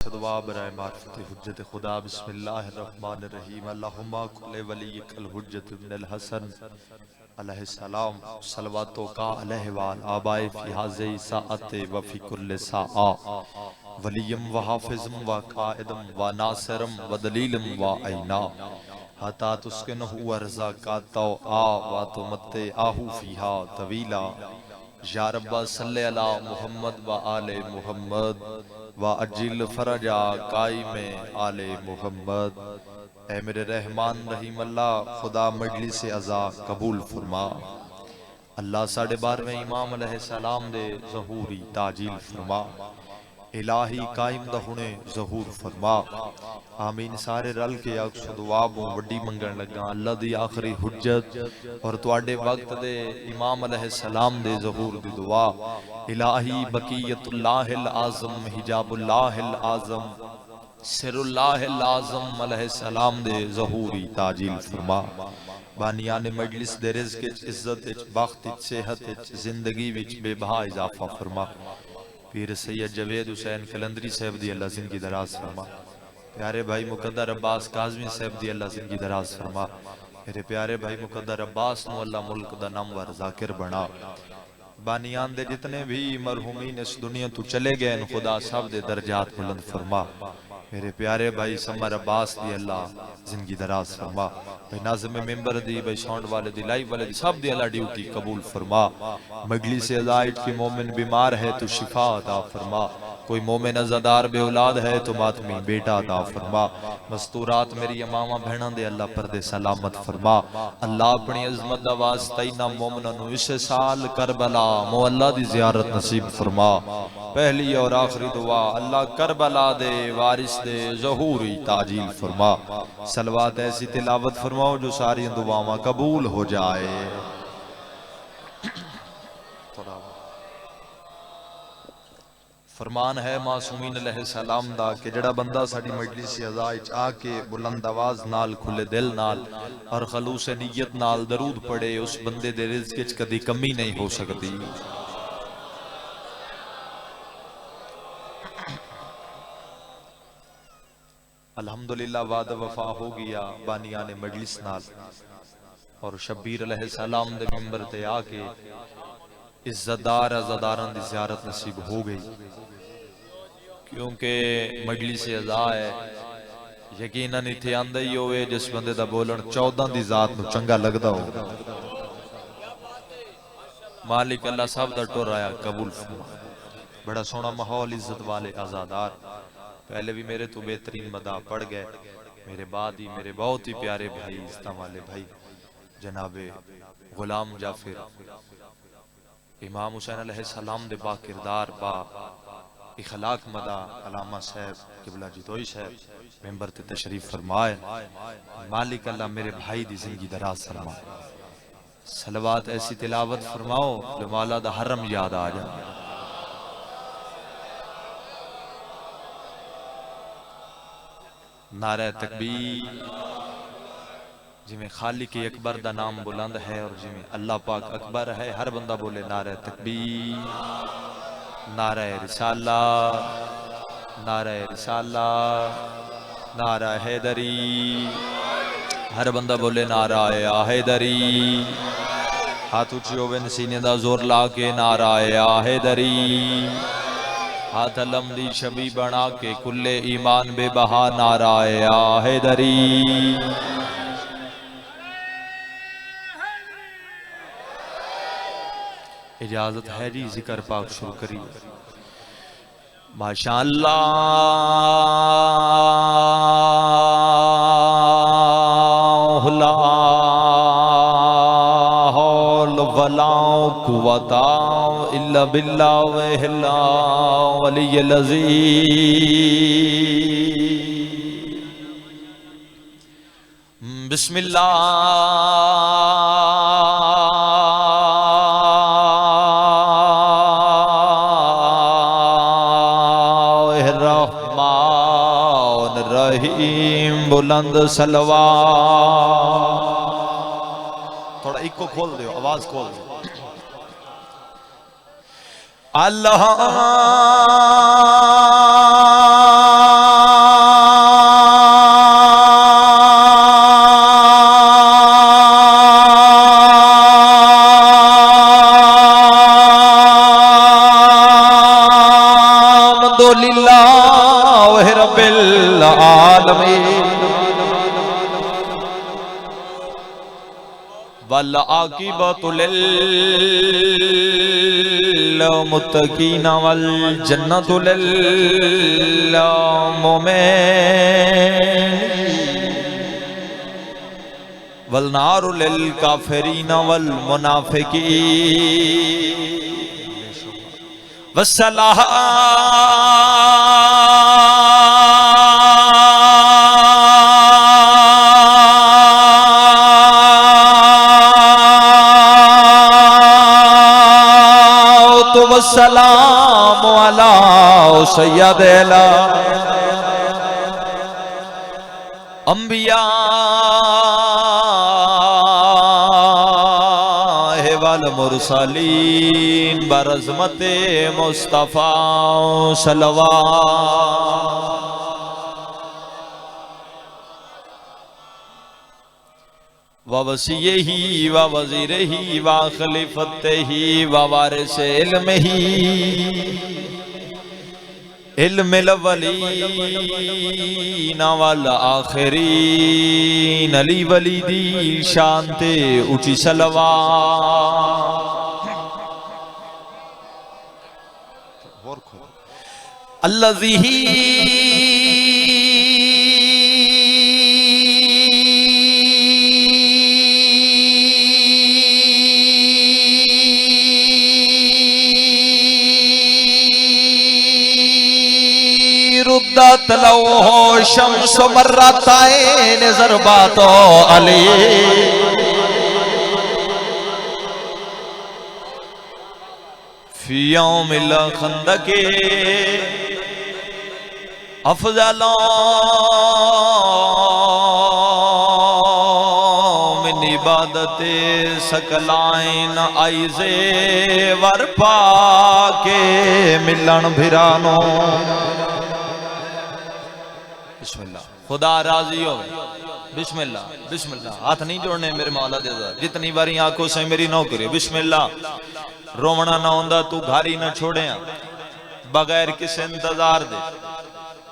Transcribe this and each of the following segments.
دعا برائے معرفت حجت خدا بسم اللہ الرحمن الرحیم اللہم کل ولیک الحجت ابن الحسن علیہ السلام صلواتو کا علیہ وآل آبائی فی حاضی ساعت وفی کل ساعہ ولیم و حافظم و قائدم و ناصرم و دلیلم و عینا حتا تسکنہ ورزا کاتا و تمت آہو فیہا طویلا یا رب صلی اللہ محمد و آل محمد و اجل فرجا قائم آل محمد۔ اے میرے رحمان رحیم اللہ خدا مجلس عزا قبول فرما، اللہ 12.5 امام علیہ السلام دے ظہوری تعجیل فرما، الہی قائم دا ہونے ظہور فرما، آمین۔ سارے رل کے اکس دعا بوں وڈی منگن لگا اللہ دی آخری حجت اور تواڈے وقت دے امام علیہ السلام دے ظہور دی دعا، الہی بقیت اللہ العظم حجاب اللہ العظم سر اللہ العظم علیہ السلام دے ظہوری تعجیل فرما، بانیان مجلس دے رزق عزت بخت صحت زندگی وچ بے بہا اضافہ فرما، پیر سید جوید حسین کلندری صاحب دی اللہ زندگی دراز فرما، پیارے بھائی مقدر عباس کاظمی صاحب دی اللہ زندگی دراز فرما، میرے پیارے بھائی مقدر عباس نو اللہ ملک دا نامور ذاکر بنا، بانیان دے جتنے بھی مرحومین اس دنیا تو چلے گئے ان خدا صاحب دے درجات بلند فرما، میرے پیارے بھائی سمر عباس دی اللہ زندگی دراز فرما، بھائی ناظم ممبر دی بھائی ساؤنڈ والے دی لائیو والے دی سب دی اللہ ڈیوٹی قبول فرما، مجلس عزائد کی مومن بیمار ہے تو شفا عطا فرما، کوئی مومن عزادار بے اولاد ہے تو ماتمی بیٹا عطا فرما، مستورات میری امامہ بہنوں دے اللہ پردے سلامت فرما، اللہ اپنی عظمت دا واسطہ اینا مومنوں اس سال کربلا مولا دی زیارت نصیب فرما، پہلی اور آخری دعا اللہ کربلا دے وارث دے ظہوری تعجیل فرما، صلوات ایسی تلاوت فرماؤ جو ساری دعاواں قبول ہو جائے۔ فرمان ہے معصومین علیہ السلام دا کہ جڑا بندہ ساڑی مجلس عزائچ آکے بلند آواز نال کھلے دل نال اور خلوص نیت نال درود پڑے اس بندے دے رزق کدی کمی نہیں ہو سکتی۔ الحمدللہ وعدہ وفا ہو گیا بانیان مجلس نال اور شبیر علیہ السلام دے ممبر تے آکے عزتدار عزاداران دی زیارت نصیب ہو گئی، کیونکہ مجلس عزا ہے یقیناً اتھے آندہ ہی ہوئے جس بندے دا بولن 14 دی ذات نو چنگا لگدا ہو، مالک اللہ صاحب دا ٹور آیا قبول فرما، بڑا سونا ماحول عزت والے عزادار، پہلے بھی میرے تو بہترین مداح پڑھ گئے، میرے بعد ہی میرے بہت ہی پیارے بھائی عزتہ والے بھائی جناب غلام جعفر امام حسین علیہ السلام دے با کردار با اخلاق مداح علامہ صاحب قبلہ جدوئی صاحب ممبر تے تشریف فرمائے، مالک اللہ میرے بھائی دی زندگی دراز فرمائے، صلوات ایسی تلاوت فرماؤ جو مولا دا حرم یاد آ جائے۔ نعرہ تکبیر، جی میں خالق اکبر دا نام بلند ہے اور جی میں اللہ پاک اکبر ہے، ہر بندہ بولے نعرہ تکبیر، نعرہ رسالہ، نعرہ رسالہ، نعرہ حیدری، ہر بندہ بولے نعرہ حیدری، ہاتھ اچھی ہوئے سینے دا زور لا کے نعرہ حیدری، ہاتھ علم دی شبی بنا کے کل ایمان بے بہا نعرہ حیدری۔ اجازت ہے جی ذکر پاک شروع کری۔ ماشاءاللہ لا حول ولا قوت الا باللہ العلی العظیم۔ بسم اللہ بلند سلوات، تھوڑا ایک کو کھول دیو، آواز کھول دیو۔ اللہ والعاقبۃ للمتقین والجنۃ للمؤمنین والنار للکافرین والمنافقین والسلام والسلام علی سید الانبیاء والمرسلین برحمت مصطفیٰ صلوات ووصیہ ووزیرہ وخلیفتہ ووارث علمہ علم الاولین والآخرین علی ولی دی شانتے اونچی صلوات الذی ردت لو شمس مرتين ضربات علی فی یوم الخندق افضل من عبادت سکلائن آئیزے ورپا کے ملن بھرانو بسم اللہ خدا راضی ہو بسم اللہ بسم اللہ ہاتھ نہیں جوڑنے میرے مولا دے دا جتنی باری آنکھوں سے میری نوکری بسم اللہ رومنا نہ ہوندہ تو گھاری نہ چھوڑے ہیں بغیر کسی انتظار دے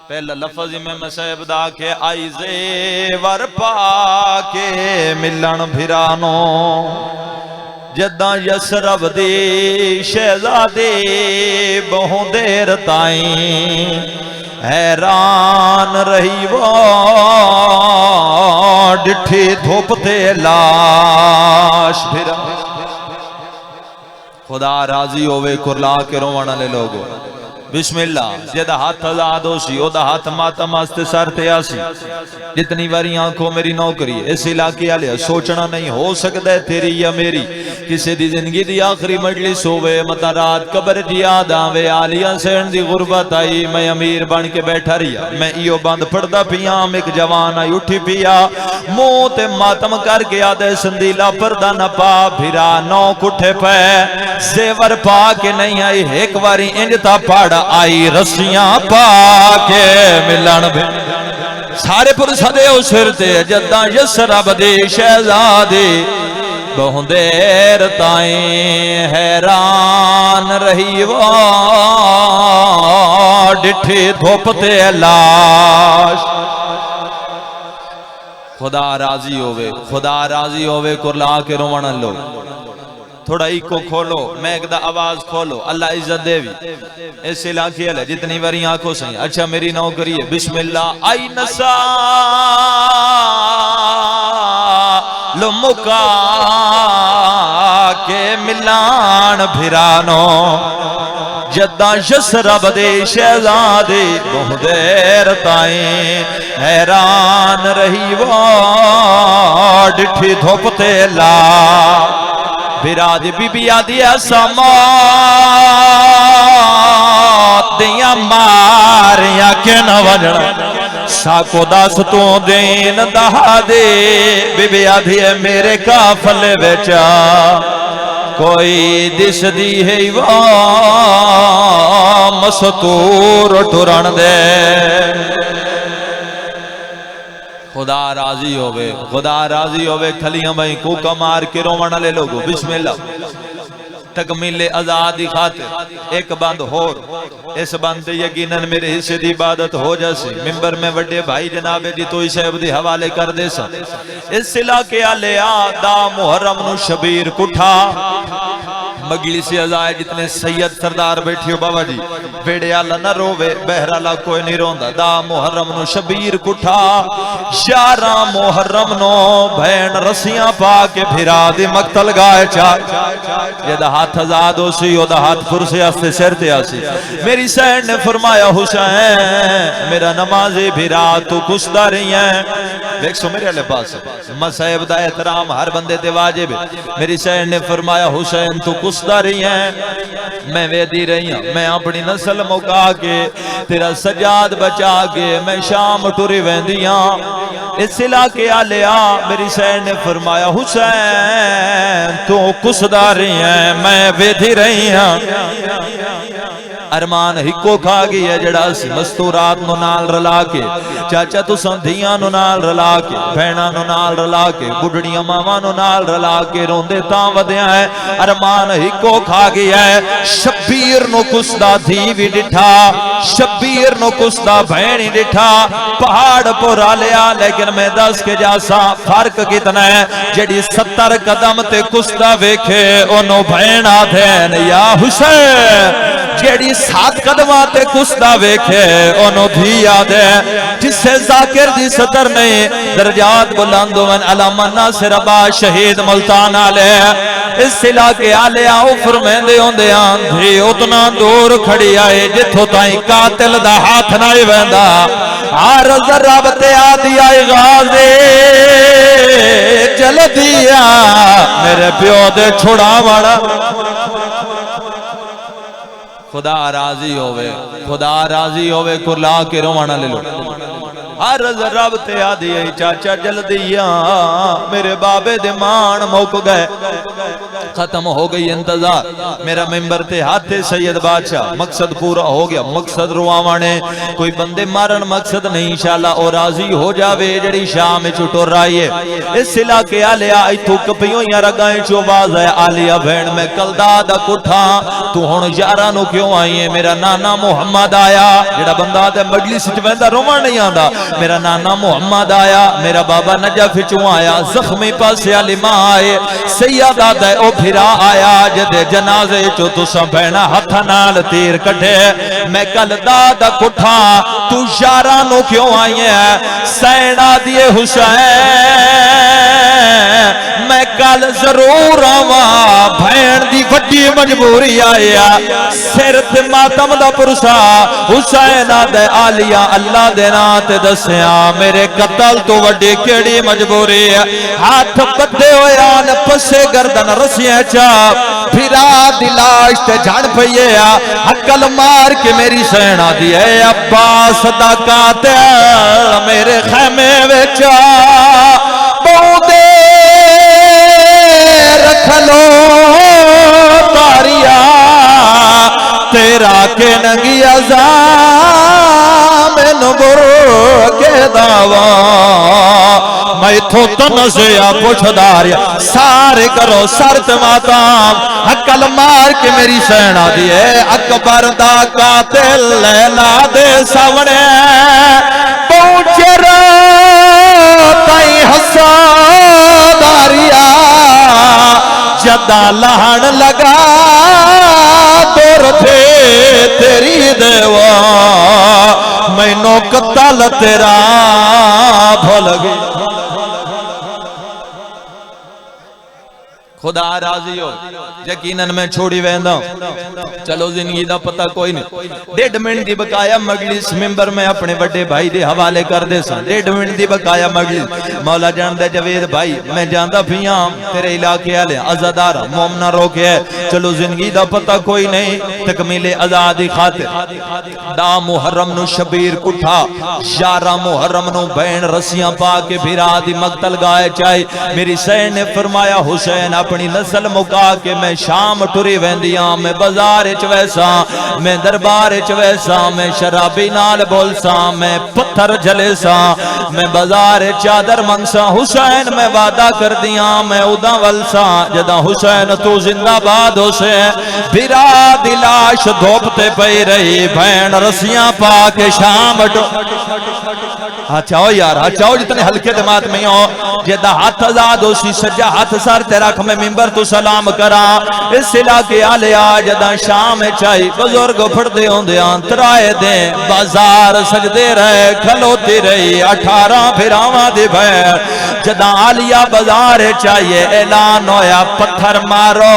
پہلا لفظ میں مسیب دا کے آئیزے ورپا کے ملن بھرانو جدہ یسرب دے شہزادے بہوں دیر تائیں حیران رہی وہ ڈٹھی دھوپتے لاش بھرا خدا راضی ہوئے کرلا کے روانہ لے لوگو بسم اللہ جدہ ہاتھ آزاد ہو سی او دا ہاتھ ماتا ماستے سارتے آسی جتنی باری آنکھوں میری نوکری اس علاقے آلیا سوچنا نہیں ہو سکتا ہے تیری یا میری کسی دی زندگی دی آخری مجلس ہوئے مطارات قبر دی آدھاوے آلیاں سین دی غربت آئی میں امیر بن کے بیٹھا رہیا میں ایو بند پڑھدا پیام ایک جوان آئی اٹھی پیا موت ماتم کر کے آدھے سندیلا پردہ نہ پا بھرا نو کٹھے پہ زیور پا کے نہیں آئی ایک واری انجتا پاڑا آئی رسیاں پا کے ملن بھی سارے پر صدے اسرتے جدہ یسرب دے شہزادے بہن دیر تائیں حیران رہی وہ ڈٹھی دھوپتے لاش خدا راضی ہوئے کرلا کے روانہ لو تھوڑا ایکو کھولو میں ایک دا آواز کھولو اللہ عزت دے بھی اس علاقے لے جتنی باری آنکھوں سے اچھا میری نوکری ہے بسم اللہ آئی نسا لمکا کے ملان بھرانو جدہ یسرب دے شہزادے بہت دیر تائیں حیران رہی وہ ڈٹھی دھوپتے لا براد بی بی آدیا سمات دیا ماریا کے نہ وجڑا ساکو داستوں دین دہا دے بی بی آدیا میرے کافلے بیچا کوئی دس دی ہے وہ مستور ٹرن دے خدا راضی ہوئے کھلیاں بھائی کوکا مار کے رومانہ لے لوگو بسم اللہ تکمیل آزادی خاطر ایک بند ہور اس بند یقیناً میرے حصے دی عبادت ہو جاسی ممبر میں وڈے بھائی جناب جی تو صاحب دی حوالے کر دے سا اس علاقے آلیا دا محرم نو شبیر کٹھا مجلس ازائے جتنے سید سردار بیٹھی ہو بابا جی بیڑے آلہ نہ روے بہرالہ کوئی نہیں روندہ دا محرم نو شبیر کٹھا 11 محرم نو بھین رسیاں پا کے بھرا دی مقتل گائے چاہ یہ دا ہاتھ ازاد ہو سی او دا ہاتھ فرسے آستے سرتے آسی میری سین نے فرمایا حسین میرا نمازی بھرا تو کسدہ رہی ہیں دیکھ سو میرے علیہ پاس مسائب دا احترام ہر بندے تے واجب ہے میری سین نے فرمایا حسین تو کسدہ رہی ہیں میں ویدی رہی ہوں میں اپنی نسل مکا کے تیرا سجاد بچا کے میں شام ٹوری ویندیاں اس علاقے آلیا میری سین نے فرمایا حسین تو کسدہ رہی ہیں میں ویدی رہی ہوں ارمان ہکو کھا گئی ہے جڑا سی مستورات نو نال رلا کے چاچا تو سندھیاں نو نال رلا کے بہنا نو نال رلا کے بڑھڑیاں ماما نو نال رلا کے روندے تاں ودیاں ہے ارمان ہکو کھا گئی ہے شبیر نو کسدا دھی بھی ڈٹھا شبیر نو کسدا بہنی ڈٹھا پہاڑ پورا لیا لیکن میں دس کے جاسا فرق کتنا ہے جڑی 70 قدم تے کسدا ویکھے انو بہنا دین یا حسین جیڑی 7 قدماتے کسدہ ویکھے انہوں دھی یاد ہے جس سے ذاکر دی صدر نے درجات بلندو من علامہ ناصر عباس شہید ملتان آلے اس علاقے آلے آؤ فرمیندے ہوندے آندھی اتنا دور کھڑی آئے جتھو تائیں قاتل دا ہاتھ نائی ویندہ عارض رب تے آدھی آئی غازے چل دیا میرے پیو دے چھڑا وڑا خدا راضی ہوئے کرلا کے روانہ لے لو ہر رب تے آدھی ہے چاچا جلدیاں میرے بابے دے مان موک گئے ختم ہو گئی انتظار میرا ممبر تے ہاتھ سید بادشاہ مقصد پورا ہو گیا مقصد روانے کوئی بندے مارن مقصد نہیں انشاءاللہ اور راضی ہو جاوے جڑی شام چھٹور رہی ہے اس علاقے آلیا ایتھو کپیوں یا رگائیں چو باز ہے آلیا بھین میں کل دادا کٹھا تو ہون یارہ نو کیوں آئی ہے میرا نانا محمد آیا جڑا بندہ دے مجلس چویندہ رومان نہیں آندہ میرا نانا محمد آیا میرا بابا نجف چوں آیا زخمی پاسے علی ماں آئے سیدہ دے او پھرا آیا جدے جنازے چو تو سبینا ہتھ نال تیر کٹھے میں کل دادا کٹھا تو یارانو کیوں آئی ہے سینہ دیے حسین میں کل ضرور آواں بھین دی وڈی مجبوری آیا سرت ماتم دا پرسا حسین دے آلیا اللہ دے نات دسیاں میرے قتل تو وڈی کیڑی مجبوری ہے ہاتھ بدے ہوئے آن پسے گردن رسیاں چاپ پھرا دلاش تے جھڑ پئیے حقل مار کے میری سینہ دیے عباس دا قاتل میرے خیمے وچا بودے رکھ لو تاریا تیرا کے ننگی عذاب نبر کے دعویٰ میں تو تنزیا پوچھ داریا سارے کرو سرت ماتام حقل مار کے میری سینہ دیے اکبر دا قاتل لیلا دے سامنے پہنچے رو تائیں حساداریا جدہ لہن لگا دور تھے تیری دیوا میں نو قتل تیرا بھول گئی خدا راضی ہو یقیناً میں چھوڑی ویندہ ہوں چلو زندگی دا پتہ کوئی نہیں 1.5 منٹ دی بقایا مجلس ممبر میں اپنے بڑے بھائی دے حوالے کر دے سا 1.5 منٹ دی بقایا مجلس مولا جان دے جوید بھائی میں جاندہ بھیاں تیرے علاقے آلے عزادارہ مومنہ روکے ہے چلو زندگی دا پتہ کوئی نہیں تکمیل آزادی خاطر دا محرم نو شبیر کٹھا 11 محرم نو بین رسیاں پا کے بھرا دی مقتل گائے چاہے میری سین نے فرمایا حسین اپنی نسل مکا کے میں شام ٹری ویندیاں میں بازار وچ ویسا میں دربار وچ ویسا میں شرابی نال بولسا میں پتھر جلے سا میں بازار چادر منگسا حسین میں وعدہ کر دیاں میں ادا ولسا جدا حسین تو زندہ باد ہو سے بھرا دلاش دھوپتے پئی رہی بہن رسیاں پا کے شام ہاں چاہو یار ہاں چاہو جتنے ہلکے دمات میں ہو جدہ ہاتھ آزاد ہو سی سجا ہاتھ سار تیرا کھمیں ممبر تو سلام کرا اس علاقے آلے آجدہ شام چاہی بزرگ پھڑ دے ہوں دے آنترائے دیں بازار سجدے رہے کھلوتی رہی 18 پھراواں دی بھیر جدہ آلیا بازار چاہیے اعلان ہویا پتھر مارو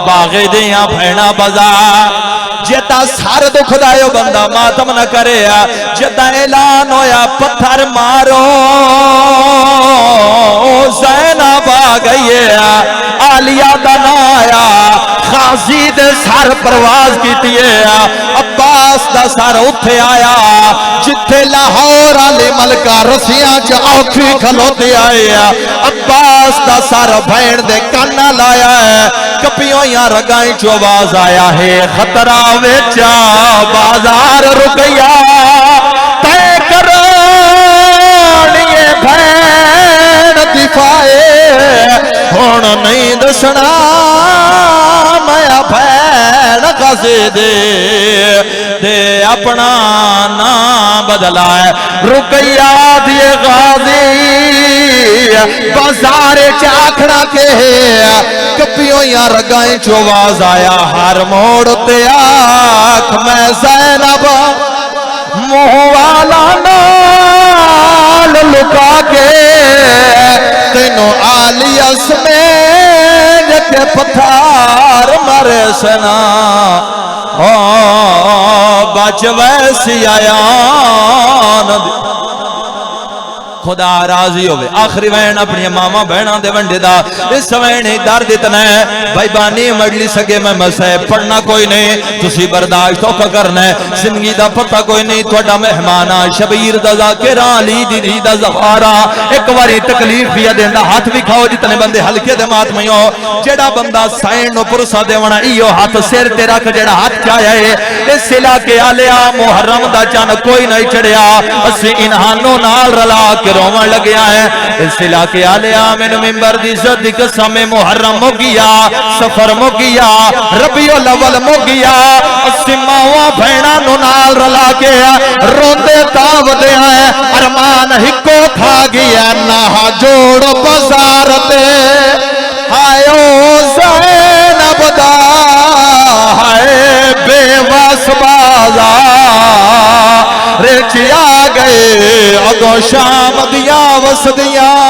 باغی دیاں بھینا بازار جتا سار دو خدایو بندہ ماتم نہ کرے جتا اعلان ہویا پتھر مارو زینب آ گئی آلیہ دنایا خازی دے سار پرواز کیتی ہے عباس دا سار اٹھے آیا جتھے لاہور علی ملکہ رسیاں چا اوکھی کھلوتے آئے عباس دا سار بھین دے کانا لایا ہے کپیوں یا رگائیں چو باز آیا ہے خطرہ ویچا بازار رکیا تے کرانیے بھین دفاعے ہون نہیں دسنا میں بھین غزے دے اپنا نام بدلائے رکیا دیے غازی بازار چاکھنا کے کپیوں یا رگائیں چواز آیا ہر موڑتے آنکھ میں زینب مووالا نال لکا کے تینوں آلیس میں جتے پتھار مرے سنا بچ ویسی آیان خدا راضی ہوئے آخری وین اپنی ماما بہنہ دے ونڈے دا اس وین درد اتنا ہے بھائی بانی مڑلی سکے میں مسئے پڑھنا کوئی نہیں تسی برداشت ہوکا کرنا ہے زندگی دا پتہ کوئی نہیں توڑا مہمانا شبیر دا ذاکران لیدی دی دا زخارا ایک واری تکلیف بھی دیں دا ہاتھ بھی کھاؤ جتنے بندے ہلکے دے مات میں ہو جیڑا بندہ سائن و پرسا دے ونا ایو ہاتھ سیر تیرا کا جیڑا ہاتھ چاہیا ہے اس علاقے آلیا محرم دا چان کوئی نہیں چڑیا اسی انہانوں نال رلا کے رومہ لگیا ہے اس علاقے آلے آمین ممبر دی صدی قسم محرم ہو گیا سفر ہو گیا ربیع الاول ہو گیا اسماؤں بھینا ننال رلا کے روندے تاو دے ہیں ارمان ہکو تھا گیا نہ جوڑ بزارتے ہائیو زینب دا ہائے بے واس بازار ریچیا گئے اگو شام دیا وسدیاں